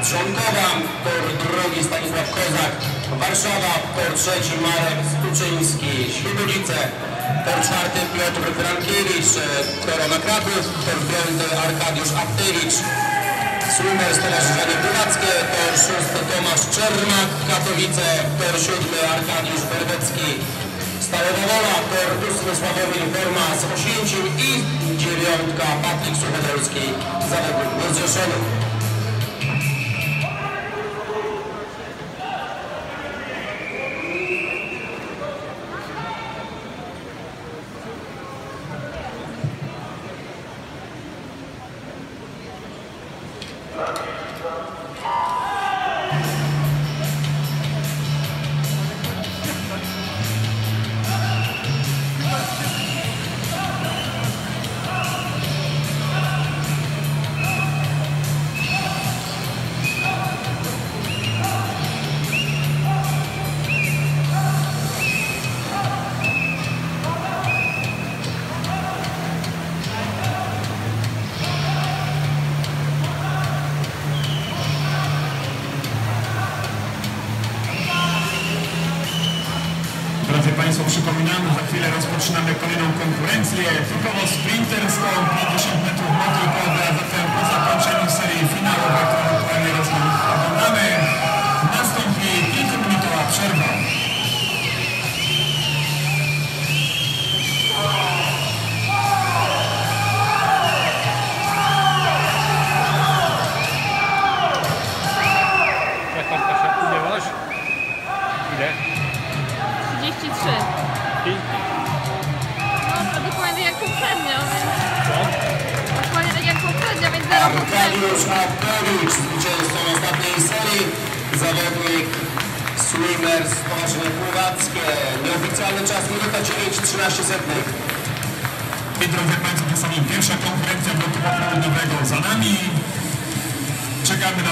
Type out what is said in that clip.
Trzonkowa, tor drugi Stanisław Kozak, Warszawa, tor trzeci Marek Stuczyński, Świebodzice, tor czwarty Piotr Frankiewicz, Korona Kraków, tor piąty Arkadiusz Aptewicz, Swimer Stowarzyszenie Pływackie, tor szósty Tomasz Czermak, Katowice, tor siódmy Arkadiusz Berbecki, Stalowa Wola, tor ósmy Sławomir Forma z Osięciem i dziewiątka Patryk Suchodolski, zawodnik niezrzeszony. Drodzy Państwo, przypominamy, za chwilę rozpoczynamy kolejną konkurencję, typowo sprinterską, 50 metrów motylkowe, a zatem po zakończeniu serii finałowej, którą aktualnie oglądamy, nastąpi kilkuminutowa przerwa. Jak tam Kasia, umiałaś? Ile? 33. Pięknie. No, dokładnie jak poprzednio, więc... Co? Dokładnie tak jak poprzednio, więc zaraz Arkadiusz Aptewicz, zwycięzcą ostatniej serii, zawodnik Swimmer Stowarzyszenie Pływackie. Nieoficjalny czas minuta 9:13. I drodzy Państwo, czasami pierwsza konkurencja bloku południowego za nami. Czekamy na